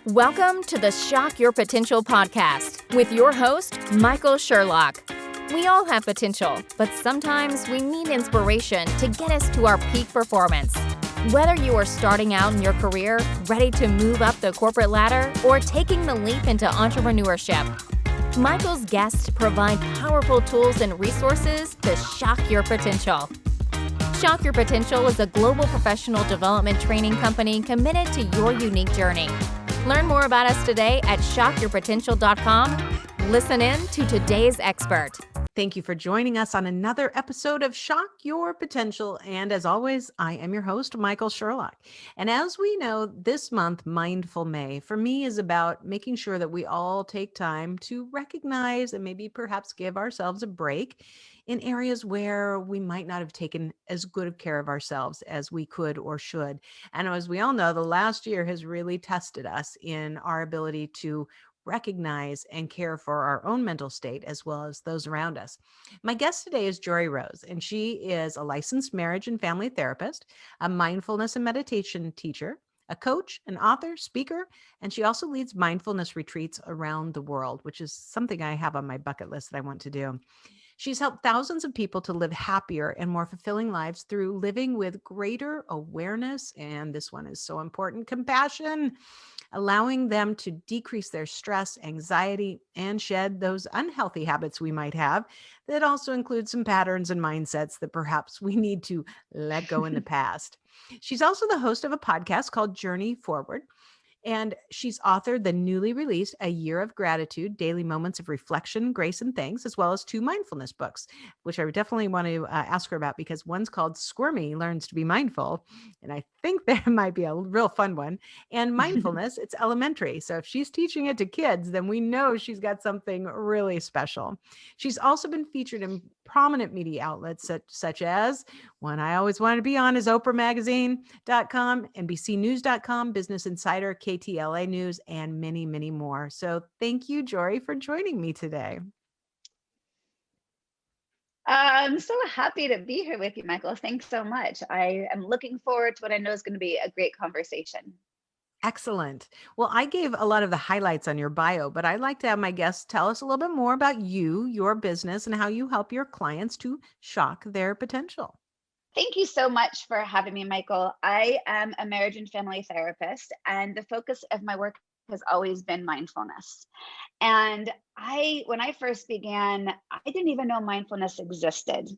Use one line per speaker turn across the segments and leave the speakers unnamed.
Welcome to the Shock Your Potential podcast with your host, Michael Sherlock. We all have potential, but sometimes we need inspiration to get us to our peak performance. Whether you are starting out in your career, ready to move up the corporate ladder, or taking the leap into entrepreneurship, Michael's guests provide powerful tools and resources to shock your potential. Shock Your Potential is a global professional development training company committed to your unique journey. Learn more about us today at shockyourpotential.com. Listen in to today's expert.
Thank you for joining us on another episode of Shock Your Potential. And as always, I am your host, Michael Sherlock. And as we know, this month, Mindful May, for me is about making sure that we all take time to recognize and maybe perhaps give ourselves a break in areas where we might not have taken as good of care of ourselves as we could or should. And as we all know, the last year has really tested us in our ability to recognize and care for our own mental state as well as those around us. My guest today is Joree Rose, and she is a licensed marriage and family therapist, a mindfulness and meditation teacher, a coach, an author, speaker, and she also leads mindfulness retreats around the world, which is something I have on my bucket list that I want to do. She's helped thousands of people to live happier and more fulfilling lives through living with greater awareness, and this one is so important, compassion, allowing them to decrease their stress, anxiety, and shed those unhealthy habits we might have that also include some patterns and mindsets that perhaps we need to let go in the past. She's also the host of a podcast called Journey Forward. And she's authored the newly released A Year of Gratitude, Daily Moments of Reflection, Grace, and Thanks, as well as 2 mindfulness books, which I would definitely want to ask her about because one's called Squirmy Learns to be Mindful. And I think that might be a real fun one. And Mindfulness, it's elementary. So if she's teaching it to kids, then we know she's got something really special. She's also been featured in prominent media outlets such as one I always wanted to be on is oprahmagazine.com, NBCnews.com, Business Insider, KTLA News, and many, many more. So thank you, Joree, for joining me today.
I'm so happy to be here with you, Michael. Thanks so much. I am looking forward to what I know is going to be a great conversation.
Excellent. Well, I gave a lot of the highlights on your bio, but I'd like to have my guests tell us a little bit more about you, your business, and how you help your clients to shock their potential.
Thank you so much for having me, Michael. I am a marriage and family therapist, and the focus of my work has always been mindfulness. And when I first began, I didn't even know mindfulness existed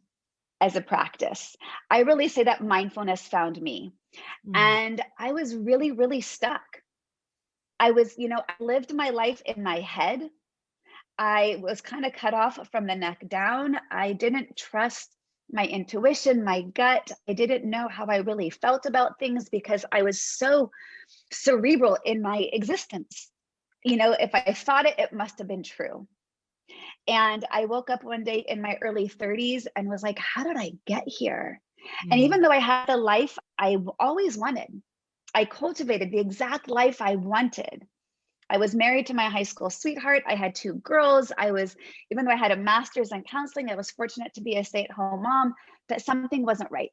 as a practice. I really say that mindfulness found me. And I was really, really stuck. I lived my life in my head. I was kind of cut off from the neck down. I didn't trust my intuition, my gut. I didn't know how I really felt about things because I was so cerebral in my existence. If I thought it, it must have been true. And I woke up one day in my early 30s and was like, how did I get here? And even though I had the life I always wanted, I cultivated the exact life I wanted. I was married to my high school sweetheart. I had 2 girls. Even though I had a master's in counseling, I was fortunate to be a stay-at-home mom, but something wasn't right.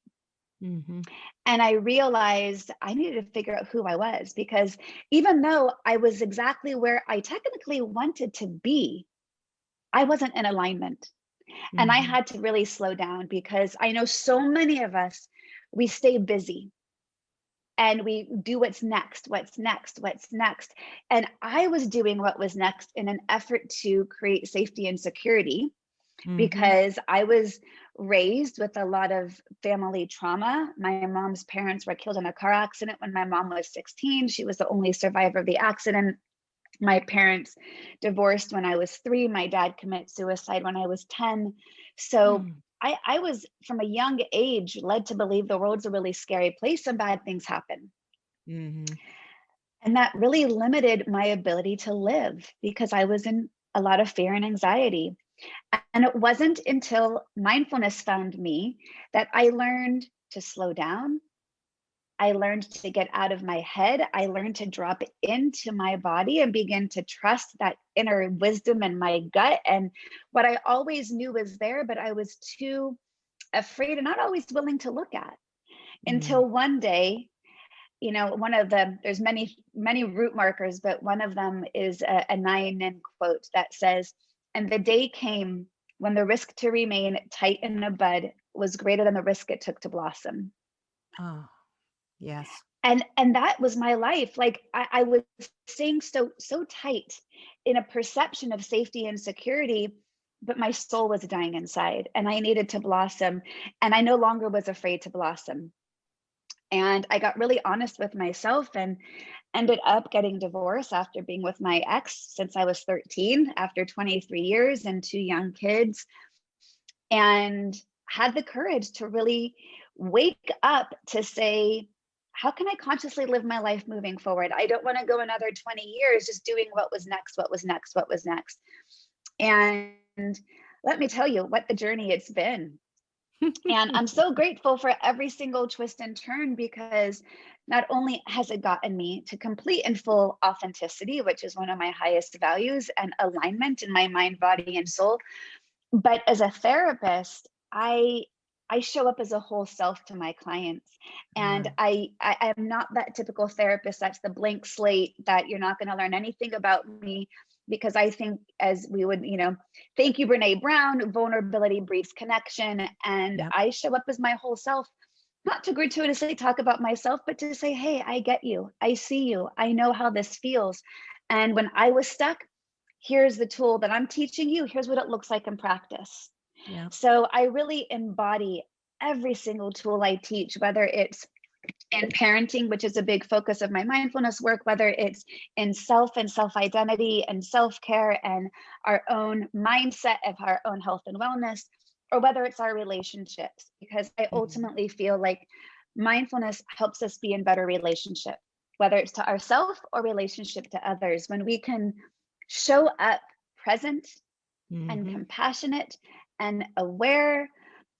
And I realized I needed to figure out who I was, because even though I was exactly where I technically wanted to be, I wasn't in alignment. And I had to really slow down, because I know so many of us, we stay busy and we do what's next. And I was doing what was next in an effort to create safety and security, because I was raised with a lot of family trauma. My mom's parents were killed in a car accident when my mom was 16. She was the only survivor of the accident. My parents divorced when I was 3. My dad committed suicide when I was 10. So I was, from a young age, led to believe the world's a really scary place and bad things happen. And that really limited my ability to live, because I was in a lot of fear and anxiety. And it wasn't until mindfulness found me that I learned to slow down. I learned to get out of my head. I learned to drop into my body and begin to trust that inner wisdom in my gut. And what I always knew was there, but I was too afraid and not always willing to look at, until one day, there's many root markers, but one of them is a Nainan quote that says, "And the day came when the risk to remain tight in a bud was greater than the risk it took to blossom."
Oh, yes.
And that was my life. Like I was staying so tight in a perception of safety and security, but my soul was dying inside and I needed to blossom. And I no longer was afraid to blossom. And I got really honest with myself and ended up getting divorced after being with my ex since I was 13, after 23 years and 2 young kids, and had the courage to really wake up to say, how can I consciously live my life moving forward? I don't want to go another 20 years just doing what was next, what was next, what was next. And let me tell you what the journey it's been. And I'm so grateful for every single twist and turn, because not only has it gotten me to complete and full authenticity, which is one of my highest values, and alignment in my mind, body, and soul, but as a therapist, I show up as a whole self to my clients. And I am not that typical therapist that's the blank slate that you're not going to learn anything about me, because I think, as we would, thank you, Brene Brown, vulnerability breeds connection. And
Yep.
I show up as my whole self, not to gratuitously talk about myself, but to say, hey, I get you. I see you. I know how this feels. And when I was stuck, here's the tool that I'm teaching you. Here's what it looks like in practice.
Yeah.
So I really embody every single tool I teach, whether it's in parenting, which is a big focus of my mindfulness work, whether it's in self and self-identity and self-care and our own mindset of our own health and wellness, or whether it's our relationships, because I ultimately feel like mindfulness helps us be in better relationship, whether it's to ourselves or relationship to others. When we can show up present and compassionate and aware.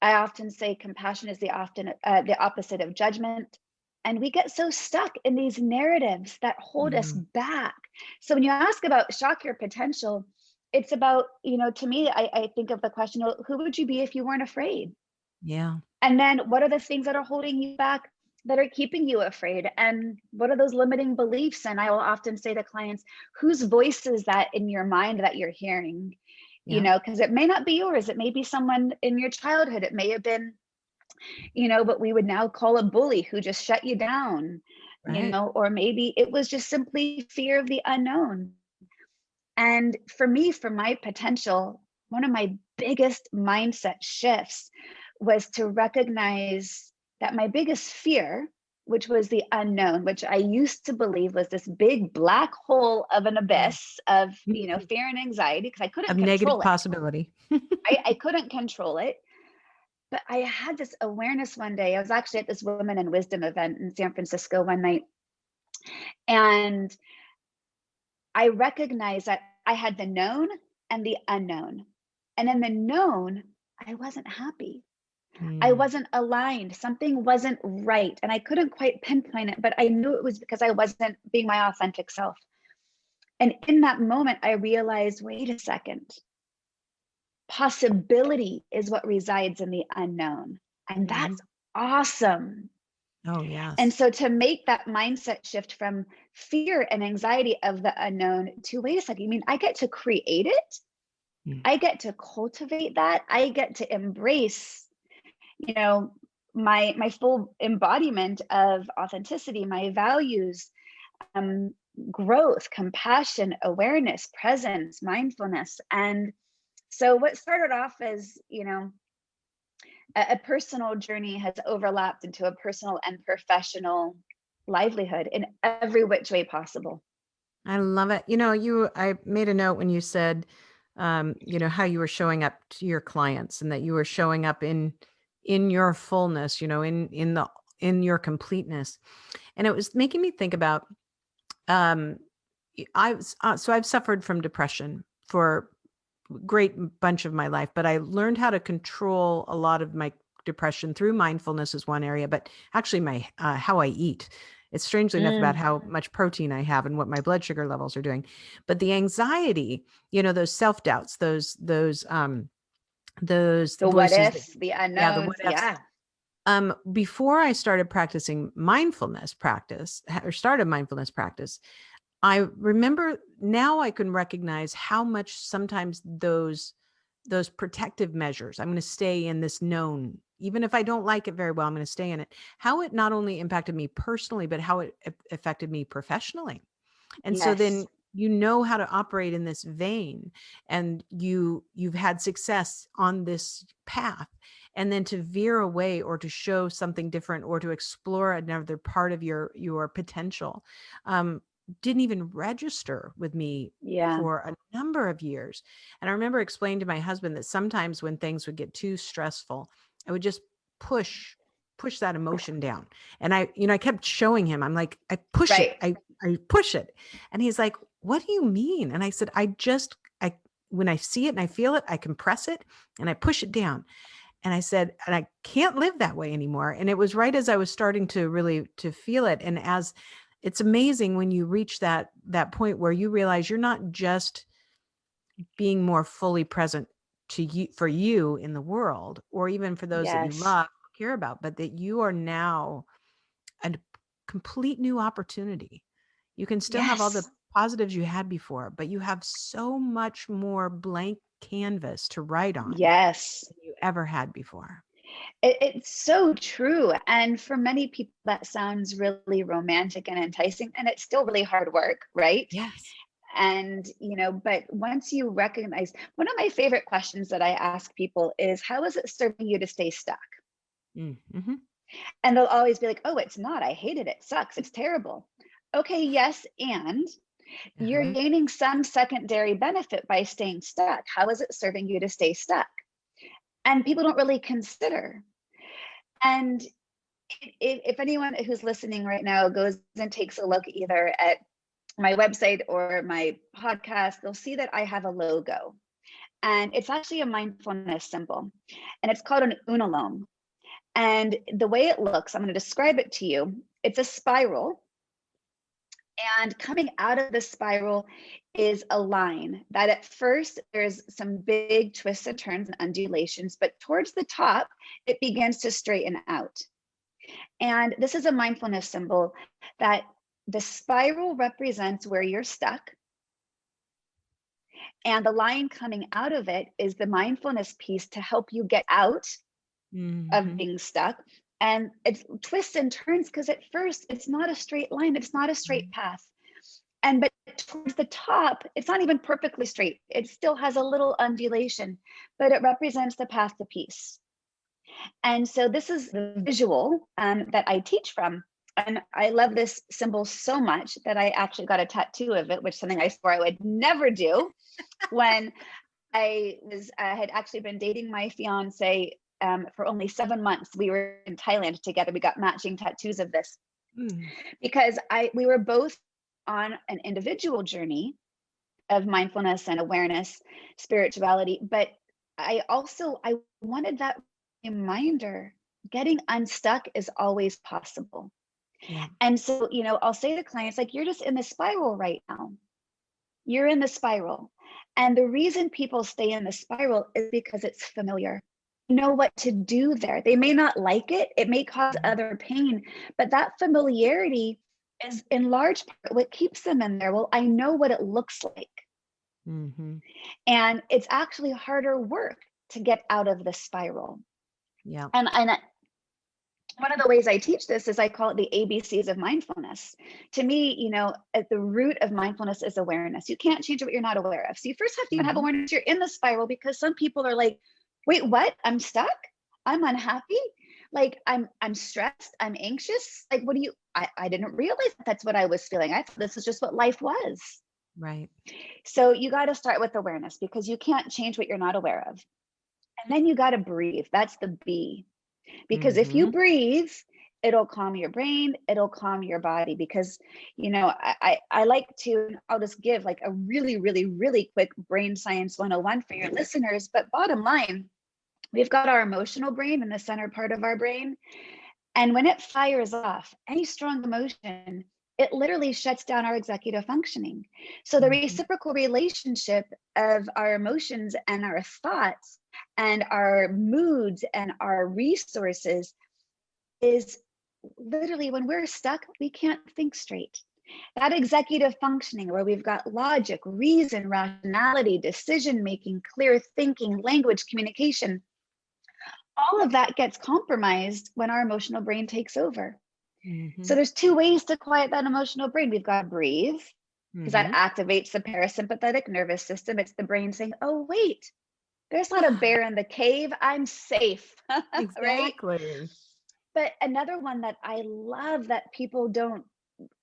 I often say compassion is the opposite of judgment. And we get so stuck in these narratives that hold us back. So when you ask about shock your potential, it's about, to me, I think of the question, who would you be if you weren't afraid?
Yeah.
And then what are the things that are holding you back, that are keeping you afraid? And what are those limiting beliefs? And I will often say to clients, whose voice is that in your mind that you're hearing? Because it may not be yours. It may be someone in your childhood. It may have been, what we would now call a bully who just shut you down,
Right.
or maybe it was just simply fear of the unknown. And for me, for my potential, one of my biggest mindset shifts was to recognize that my biggest fear, which was the unknown, which I used to believe was this big black hole of an abyss of, fear and anxiety, because I couldn't
Of
control
negative
it.
possibility.
I couldn't control it. But I had this awareness one day. I was actually at this Women in Wisdom event in San Francisco one night. And I recognized that I had the known and the unknown. And in the known, I wasn't happy. I wasn't aligned. Something wasn't right. And I couldn't quite pinpoint it, but I knew it was because I wasn't being my authentic self. And in that moment, I realized, wait a second, possibility is what resides in the unknown. And that's awesome.
Oh, yes.
And so to make that mindset shift from fear and anxiety of the unknown to, wait a second, you mean I get to create it? I get to cultivate that. I get to embrace, my full embodiment of authenticity, my values, growth, compassion, awareness, presence, mindfulness. And so what started off as, a personal journey has overlapped into a personal and professional livelihood in every which way possible.
I love it. I made a note when you said, how you were showing up to your clients and that you were showing up in your fullness, in your completeness. And it was making me think about, I've suffered from depression for a great bunch of my life, but I learned how to control a lot of my depression through mindfulness is one area, but actually my, how I eat. It's strangely enough about how much protein I have and what my blood sugar levels are doing. But the anxiety, those self-doubts, those
The what
voices
ifs, the
the
unknowns.
what ifs,
Yeah.
Before I started practicing mindfulness practice or started mindfulness practice, I remember now I can recognize how much sometimes those protective measures, I'm going to stay in this known, even if I don't like it very well, I'm going to stay in it. How it not only impacted me personally, but how it affected me professionally. And so
Yes.
then you know how to operate in this vein, and you've had success on this path, and then to veer away or to show something different or to explore another part of your potential, um, didn't even register with me
Yeah.
for a number of years. And I remember explaining to my husband that sometimes when things would get too stressful, I would just push that emotion down. And I kept showing him, I'm like, I push it.
Right.
I push it. And he's like, what do you mean? And I said, I, when I see it and I feel it, I compress it and I push it down. And I said, and I can't live that way anymore. And it was right as I was starting to really to feel it. And as it's amazing when you reach that point where you realize you're not just being more fully present to you for you in the world, or even for those that you
Yes.
love, care about, but that you are now a complete new opportunity. You can still have all the
Yes.
positives you had before, but you have so much more blank canvas to write on
Yes.
than you ever had before.
It's so true. And for many people, that sounds really romantic and enticing, and it's still really hard work, right?
Yes.
And, but once you recognize, one of my favorite questions that I ask people is, how is it serving you to stay stuck?
Mm-hmm.
And they'll always be like, oh, it's not. I hate it. It sucks. It's terrible. Okay, yes. And you're
Uh-huh.
gaining some secondary benefit by staying stuck. How is it serving you to stay stuck? And people don't really consider. And if anyone who's listening right now goes and takes a look either at my website or my podcast, they'll see that I have a logo. And it's actually a mindfulness symbol. And it's called an unalome. And the way it looks, I'm going to describe it to you. It's a spiral. And coming out of the spiral is a line that at first there's some big twists and turns and undulations, but towards the top, it begins to straighten out. And this is a mindfulness symbol that the spiral represents where you're stuck. And the line coming out of it is the mindfulness piece to help you get out of
Mm-hmm.
being stuck. And it's twists and turns because at first it's not a straight line, it's not a straight path. But towards the top, it's not even perfectly straight. It still has a little undulation, but it represents the path to peace. And so this is the visual that I teach from. And I love this symbol so much that I actually got a tattoo of it, which is something I swore I would never do. When I had actually been dating my fiance for only 7 months. We were in Thailand together. We got matching tattoos of this
Mm.
because we were both on an individual journey of mindfulness and awareness, spirituality. But I wanted that reminder, getting unstuck is always possible.
Yeah.
And so, I'll say to clients, like, you're just in the spiral right now. You're in the spiral. And the reason people stay in the spiral is because it's familiar. You know what to do there. They may not like it. It may cause other pain, but that familiarity is in large part what keeps them in there. Well, I know what it looks like.
Mm-hmm.
And it's actually harder work to get out of the spiral.
Yeah.
And one of the ways I teach this is I call it the ABCs of mindfulness. To me, at the root of mindfulness is awareness. You can't change what you're not aware of. So you first have to even have
Mm-hmm.
awareness you're in the spiral, because some people are like, wait, what? I'm stuck? I'm unhappy? Like I'm stressed, I'm anxious. Like, what do you, I didn't realize that's what I was feeling. I thought this is just what life was.
Right.
So you got to start with awareness, because you can't change what you're not aware of. And then you got to breathe. That's the B. Because if you
Mm-hmm.
breathe, it'll calm your brain, it'll calm your body. Because, I like to, I'll just give like a really, really, really quick brain science 101 for your listeners. But bottom line, we've got our emotional brain in the center part of our brain. And when it fires off any strong emotion, it literally shuts down our executive functioning. So the
Mm-hmm.
reciprocal relationship of our emotions and our thoughts and our moods and our resources is literally when we're stuck, we can't think straight. That executive functioning where we've got logic, reason, rationality, decision making, clear thinking, language, communication, all of that gets compromised when our emotional brain takes over. So there's two ways to quiet that emotional brain. We've got to breathe, because that activates the parasympathetic nervous system. It's the brain saying, oh, wait, there's not a bear in the cave. I'm safe. Right?
Exactly.
But another one that I love that people don't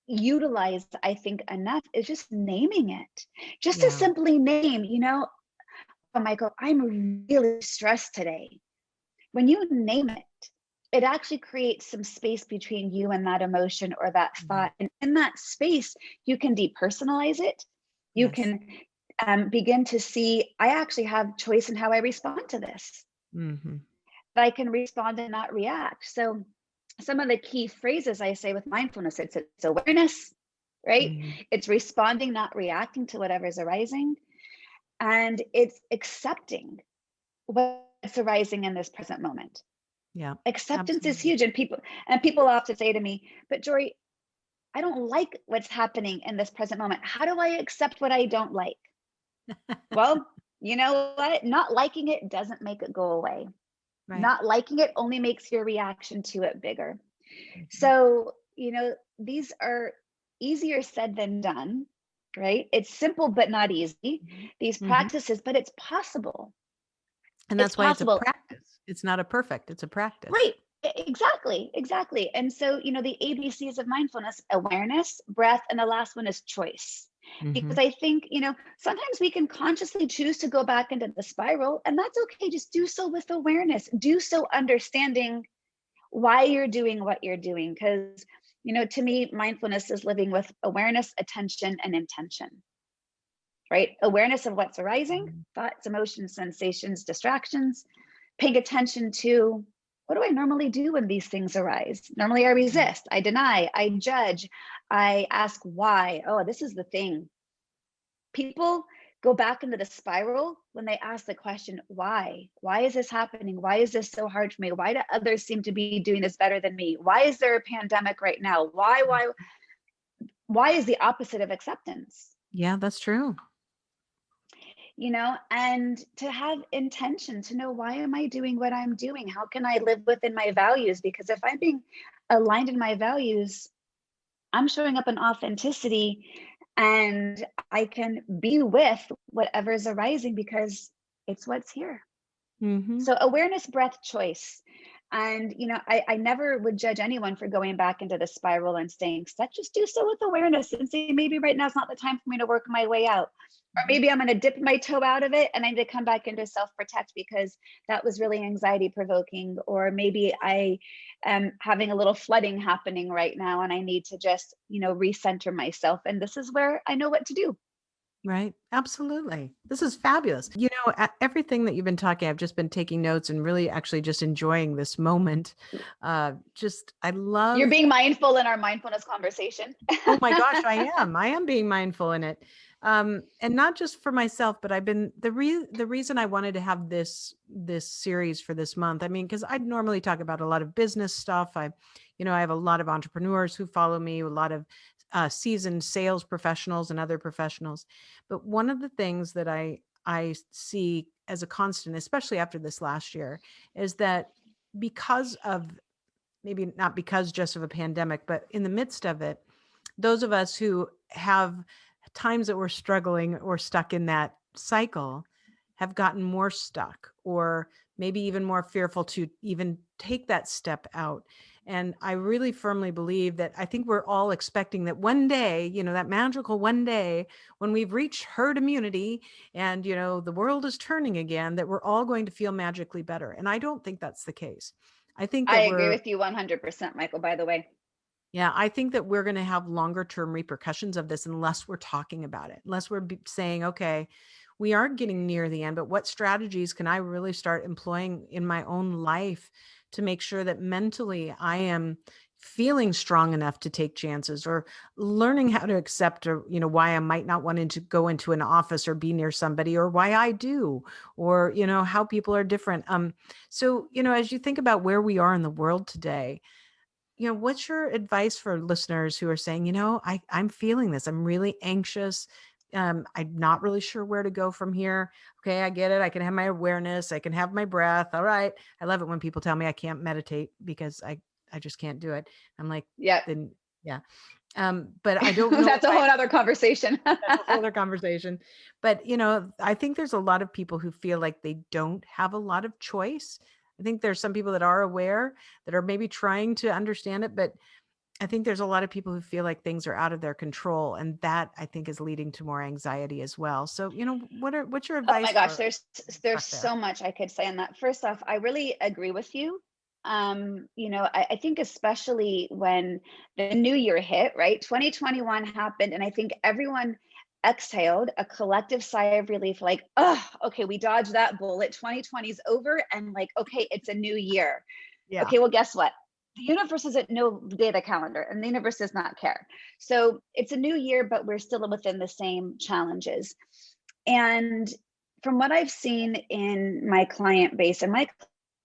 utilize, I think, enough is just naming it. Just to
Yeah.
simply name, oh, Michael, I'm really stressed today. When you name it, it actually creates some space between you and that emotion or that thought. And in that space, you can depersonalize it. You
Yes.
can begin to see, I actually have choice in how I respond to this. That I can respond and not react. So some of the key phrases I say with mindfulness, it's awareness, right? It's responding, not reacting to whatever's arising. And it's accepting what's arising in this present moment.
Yeah.
Acceptance is
Absolutely.
huge. And people often say to me, but Joree, I don't like what's happening in this present moment. How do I accept what I don't like? Well, you know what? Not liking it doesn't make it go away.
Right.
Not liking it only makes your reaction to it bigger. So, these are easier said than done, right? It's simple, but not easy, these practices, but it's possible.
And that's why it's a
possible.
practice. It's not a perfect, it's a practice.
Right. Exactly. And so, the ABCs of mindfulness: awareness, breath, and the last one is choice. Because I think, sometimes we can consciously choose to go back into the spiral, and that's okay. Just do so with awareness. Do so understanding why you're doing what you're doing. Because, to me, mindfulness is living with awareness, attention, and intention, right? Awareness of what's arising, thoughts, emotions, sensations, distractions, paying attention to, what do I normally do when these things arise? Normally I resist, I deny, I judge, I ask why. Oh, this is the thing. People go back into the spiral when they ask the question, why? Why is this happening? Why is this so hard for me? Why do others seem to be doing this better than me? Why is there a pandemic right now? Why is the opposite of acceptance?
Yeah, that's true.
And to have intention, to know, why am I doing what I'm doing? How can I live within my values? Because if I'm being aligned in my values, I'm showing up in authenticity, and I can be with whatever's arising because it's what's here. So awareness, breath, choice. And, I never would judge anyone for going back into the spiral and staying stuck. Just do so with awareness and say, maybe right now is not the time for me to work my way out. Or maybe I'm going to dip my toe out of it and I need to come back into self-protect because that was really anxiety provoking. Or maybe I am having a little flooding happening right now and I need to just, recenter myself. And this is where I know what to do.
Right. Absolutely. This is fabulous. Everything that you've been talking, I've just been taking notes and really actually just enjoying this moment. I love.
You're being mindful in our mindfulness conversation.
Oh my gosh, I am being mindful in it. And not just for myself, but I've been the reason I wanted to have this series for this month. I mean, because I normally talk about a lot of business stuff. I have a lot of entrepreneurs who follow me, a lot of seasoned sales professionals and other professionals. But one of the things that I see as a constant, especially after this last year, is that because of, maybe not because just of a pandemic, but in the midst of it, those of us who have times that we're struggling or stuck in that cycle have gotten more stuck, or maybe even more fearful to even take that step out. And I really firmly believe that, I think we're all expecting that one day, that magical one day when we've reached herd immunity and, the world is turning again, that we're all going to feel magically better. And I don't think that's the case. I think that
I agree with you 100%, Michael, by the way.
Yeah, I think that we're going to have longer term repercussions of this unless we're talking about it, unless we're saying, okay, we are getting near the end, but what strategies can I really start employing in my own life to make sure that mentally I am feeling strong enough to take chances, or learning how to accept, or, why I might not want to go into an office or be near somebody, or why I do, or, how people are different. So, as you think about where we are in the world today, what's your advice for listeners who are saying, I'm feeling this. I'm really anxious. I'm not really sure where to go from here. Okay, I get it. I can have my awareness. I can have my breath. All right. I love it when people tell me I can't meditate because I just can't do it. I'm like,
Yeah.
then yeah. But I don't know
That's
if
a whole other conversation.
that's a whole other conversation. But, I think there's a lot of people who feel like they don't have a lot of choice. I think there's some people that are aware, that are maybe trying to understand it, but I think there's a lot of people who feel like things are out of their control, and that I think is leading to more anxiety as well. So, what's your
Oh my
advice
gosh,
for
there's
stuck there?
so much I could say on that. First off, I really agree with you. I think especially when the new year hit, right? 2021 happened, and I think everyone exhaled a collective sigh of relief, like, oh, okay, we dodged that bullet. 2020 is over, and like, okay, it's a new year.
Yeah.
Okay, well, guess what? The universe isn't no data calendar, and the universe does not care. So it's a new year, but we're still within the same challenges. And from what I've seen in my client base, and my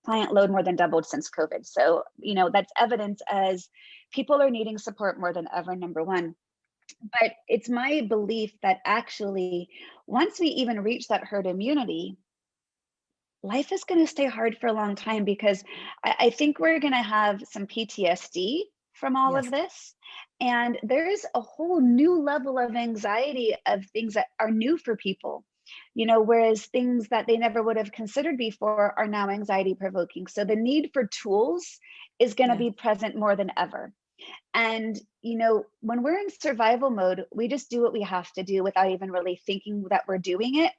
client load more than doubled since COVID. So, that's evidence as people are needing support more than ever, number one. But it's my belief that actually, once we even reach that herd immunity, life is going to stay hard for a long time, because I think we're going to have some PTSD from all
Yes.
of this. And there's a whole new level of anxiety of things that are new for people, whereas things that they never would have considered before are now anxiety provoking. So the need for tools is going to
Yeah.
be present more than ever. And, when we're in survival mode, we just do what we have to do without even really thinking that we're doing it.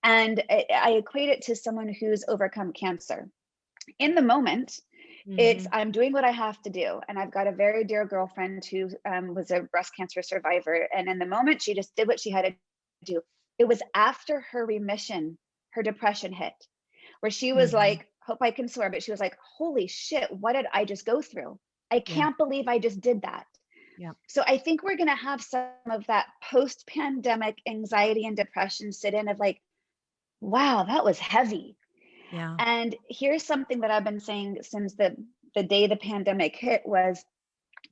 And I equate it to someone who's overcome cancer. In the moment, it's
Hmm.
I'm doing what I have to do. And I've got a very dear girlfriend who was a breast cancer survivor. And in the moment, she just did what she had to do. It was after her remission, her depression hit, where she was
Hmm.
like, hope I can swear, but she was like, holy shit, what did I just go through? I
Yeah.
can't believe I just did that.
Yeah.
So I think we're going to have some of that post pandemic anxiety and depression sit in of like, wow, that was heavy.
Yeah.
And here's something that I've been saying since the day the pandemic hit was,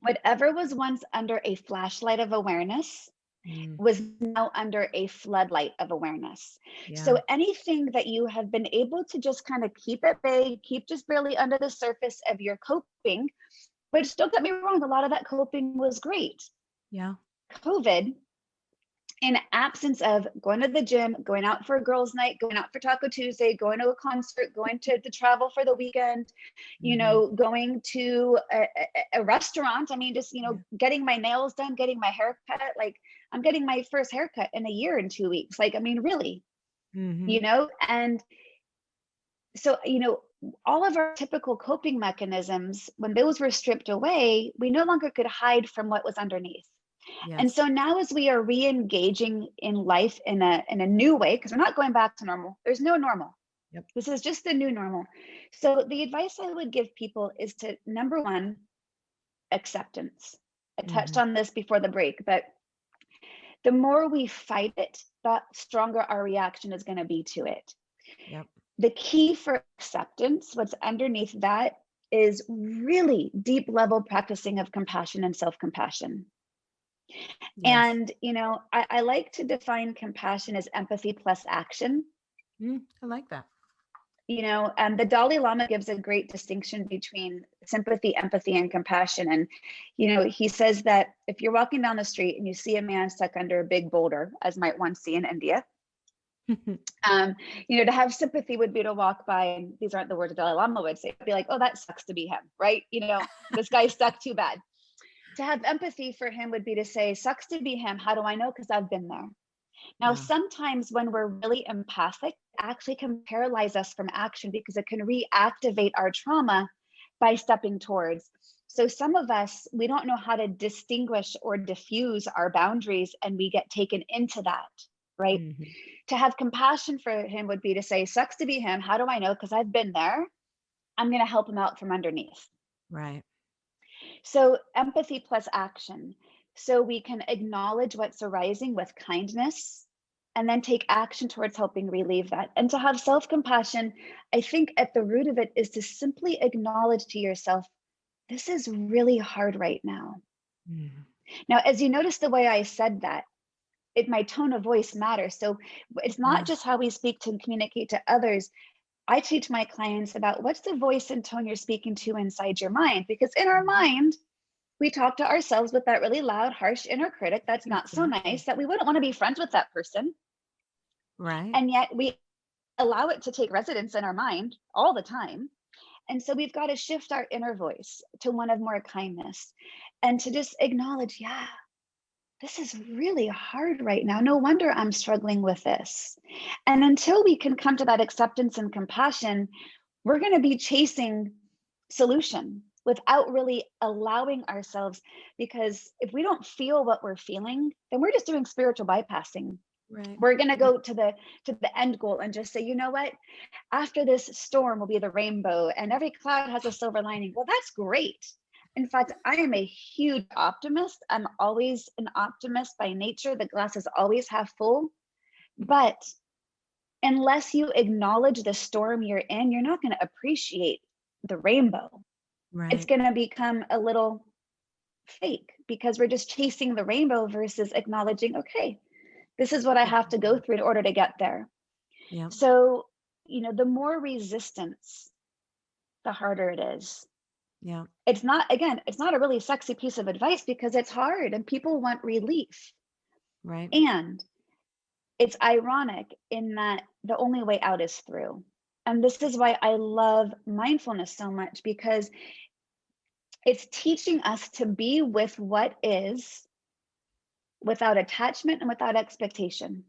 whatever was once under a flashlight of awareness
Mm.
was now under a floodlight of awareness.
Yeah.
So anything that you have been able to just kind of keep at bay, keep just barely under the surface of your coping, which, don't get me wrong, a lot of that coping was great.
Yeah.
COVID, in absence of going to the gym, going out for a girls' night, going out for Taco Tuesday, going to a concert, going to travel for the weekend,
Hmm.
going to a restaurant. I mean, just,
Yeah.
getting my nails done, getting my hair cut. Like, I'm getting my first haircut in a year and 2 weeks. Like, I mean, really,
Hmm.
and so, all of our typical coping mechanisms, when those were stripped away, we no longer could hide from what was underneath. And
Yes.
so now, as we are re-engaging in life in a new way, because we're not going back to normal, there's no normal.
Yep.
This is just the new normal. So the advice I would give people is to, number one, acceptance. I touched
Hmm.
on this before the break, but the more we fight it, the stronger our reaction is going to be to it.
Yep.
The key for acceptance, what's underneath that, is really deep level practicing of compassion and self-compassion.
Yes.
And, I like to define compassion as empathy plus action.
I like that.
The Dalai Lama gives a great distinction between sympathy, empathy, and compassion. And, he says that if you're walking down the street and you see a man stuck under a big boulder, as might one see in India, to have sympathy would be to walk by, and these aren't the words Dalai Lama would say, be like, oh, that sucks to be him, right? This guy's stuck too bad. To have empathy for him would be to say, sucks to be him. How do I know? Because I've been there. Now,
Yeah.
sometimes when we're really empathic, it actually can paralyze us from action because it can reactivate our trauma by stepping towards. So some of us, we don't know how to distinguish or diffuse our boundaries, and we get taken into that, right?
Hmm.
To have compassion for him would be to say, sucks to be him. How do I know? Because I've been there. I'm going to help him out from underneath.
Right.
So empathy plus action. So we can acknowledge what's arising with kindness and then take action towards helping relieve that. And to have self-compassion, I think at the root of it is to simply acknowledge to yourself this is really hard right now.
Mm.
Now, as you notice the way I said that, my tone of voice matters. So it's not
Right.
just how we speak to communicate to others. I teach my clients about what's the voice and tone you're speaking to inside your mind, because in our
Mhm.
mind, we talk to ourselves with that really loud, harsh inner critic that's not so
Exactly.
nice, that we wouldn't want to be friends with that person.
Right.
And yet we allow it to take residence in our mind all the time. And so we've got to shift our inner voice to one of more kindness and to just acknowledge, yeah, this is really hard right now. No wonder I'm struggling with this. And until we can come to that acceptance and compassion, we're going to be chasing solution without really allowing ourselves, because if we don't feel what we're feeling, then we're just doing spiritual bypassing.
Right.
We're going to
Yeah.
go to the end goal and just say, you know what, after this storm will be the rainbow and every cloud has a silver lining. Well, that's great. In fact, I am a huge optimist. I'm always an optimist by nature. The glass is always half full. But unless you acknowledge the storm you're in, you're not going to appreciate the rainbow. It's
Right.
going to become a little fake because we're just chasing the rainbow versus acknowledging, okay, this is what I have to go through in order to get there.
Yeah.
So, the more resistance, the harder it is.
Yeah.
It's not a really sexy piece of advice because it's hard and people want relief.
Right.
And it's ironic in that the only way out is through. And this is why I love mindfulness so much, because it's teaching us to be with what is without attachment and without expectation.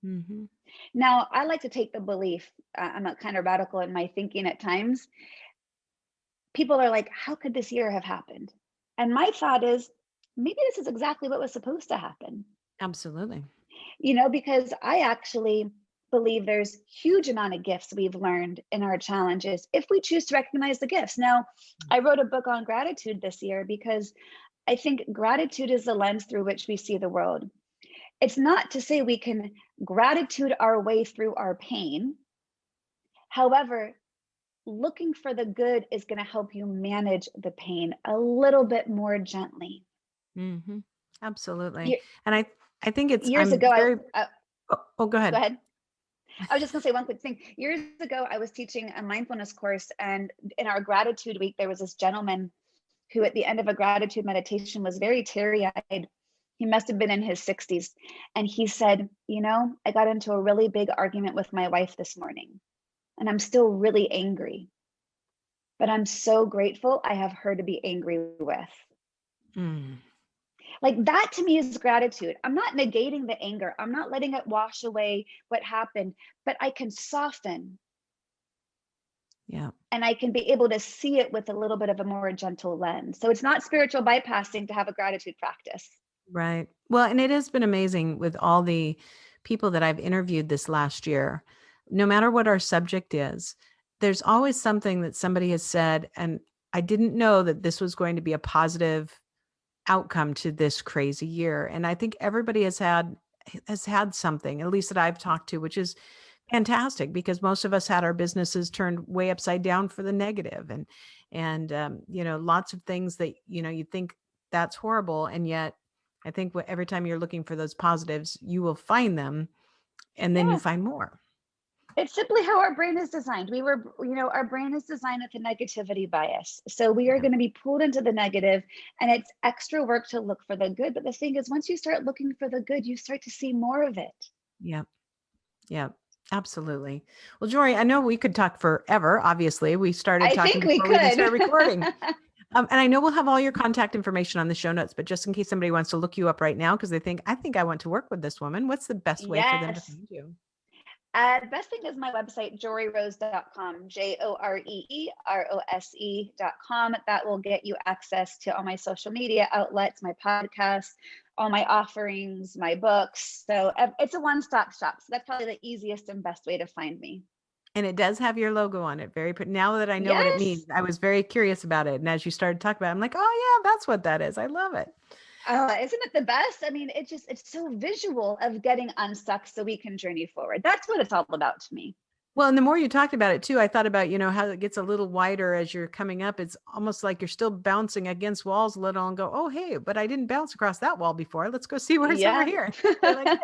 Hmm.
Now, I like to take the belief, I'm a kind of radical in my thinking at times. People are like, how could this year have happened? And my thought is, maybe this is exactly what was supposed to happen.
Absolutely.
Because I actually believe there's huge amount of gifts we've learned in our challenges if we choose to recognize the gifts. Now, I wrote a book on gratitude this year because I think gratitude is the lens through which we see the world. It's not to say we can gratitude our way through our pain. However, looking for the good is going to help you manage the pain a little bit more gently.
Hmm. Absolutely.
Ye-
And I think
Years
I'm
ago,
very, go
go
ahead.
ahead. I was just going to say one quick thing. Years ago, I was teaching a mindfulness course, and in our gratitude week, there was this gentleman who, at the end of a gratitude meditation, was very teary eyed. He must have been in his 60s. And he said, I got into a really big argument with my wife this morning, and I'm still really angry. But I'm so grateful I have her to be angry with.
Mm.
Like, that to me is gratitude. I'm not negating the anger. I'm not letting it wash away what happened, but I can soften
Yeah.
and I can be able to see it with a little bit of a more gentle lens. So it's not spiritual bypassing to have a gratitude practice.
Right. Well, and it has been amazing with all the people that I've interviewed this last year. No matter what our subject is, there's always something that somebody has said, and I didn't know that this was going to be a positive outcome to this crazy year. And I think everybody has had something, at least that I've talked to, which is fantastic because most of us had our businesses turned way upside down for the negative, and lots of things that you think that's horrible, and yet I think every time you're looking for those positives, you will find them, and then you
Yeah.
find more.
It's simply how our brain is designed. Our brain is designed with a negativity bias. So we are
Yeah.
going to be pulled into the negative, and it's extra work to look for the good. But the thing is, once you start looking for the good, you start to see more of it.
Yeah. Yeah. Absolutely. Well, Joree, I know we could talk forever. Obviously, we started
I
talking
think we
before we even started
could.
recording. And I know we'll have all your contact information on the show notes, but just in case somebody wants to look you up right now because they think, I think I want to work with this woman, what's the best way for them to
Yes.
find you?
The best thing is my website, joreerose.com, JOREEROSE.com. That will get you access to all my social media outlets, my podcasts, all my offerings, my books. So it's a one-stop shop. So that's probably the easiest and best way to find me.
And it does have your logo on it. Now that I know what it means,
Yes.
I was very curious about it. And as you started talking about it, I'm like, oh yeah, that's what that is. I love it.
Isn't it the best? I mean, it's so visual of getting unstuck so we can journey forward. That's what it's all about to me.
Well, and the more you talked about it too, I thought about, how it gets a little wider as you're coming up. It's almost like you're still bouncing against walls a little and go, oh, hey, but I didn't bounce across that wall before. Let's go see what's over
Yeah.
here. They're like,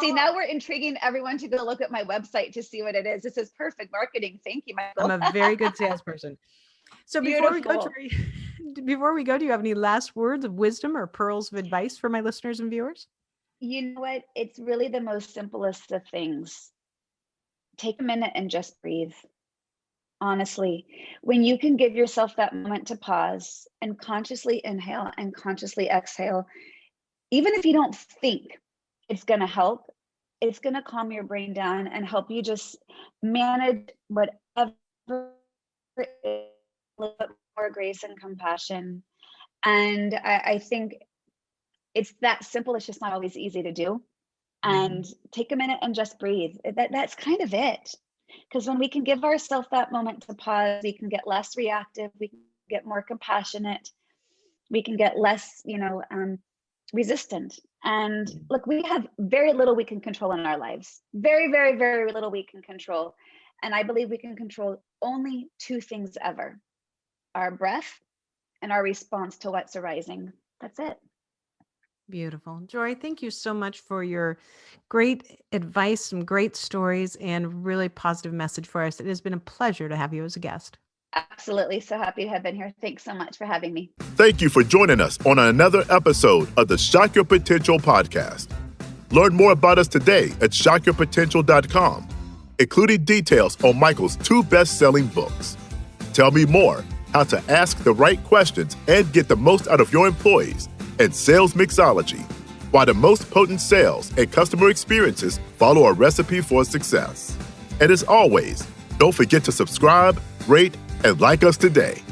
See, now we're intriguing everyone to go look at my website to see what it is. This is perfect marketing. Thank you, Michael.
I'm a very good salesperson. So before we go, do you have any last words of wisdom or pearls of advice for my listeners and viewers?
You know what? It's really the most simplest of things. Take a minute and just breathe. Honestly, when you can give yourself that moment to pause and consciously inhale and consciously exhale, even if you don't think it's going to help, it's going to calm your brain down and help you just manage whatever is a little bit more grace and compassion. And I think it's that simple. It's just not always easy to do. And take a minute and just breathe. That's kind of it. Because when we can give ourselves that moment to pause, we can get less reactive, we can get more compassionate, we can get less, resistant. And look, we have very little we can control in our lives. Very, very, very little we can control. And I believe we can control only two things ever: our breath and our response to what's arising. That's it.
Beautiful. Joree, thank you so much for your great advice, some great stories, and really positive message for us. It has been a pleasure to have you as a guest.
Absolutely. So happy to have been here. Thanks so much for having me.
Thank you for joining us on another episode of the Shock Your Potential podcast. Learn more about us today at shockyourpotential.com, including details on Michael's 2 best-selling books. Tell me more, how to ask the right questions and get the most out of your employees, and sales mixology, why the most potent sales and customer experiences follow a recipe for success. And as always, don't forget to subscribe, rate, and like us today.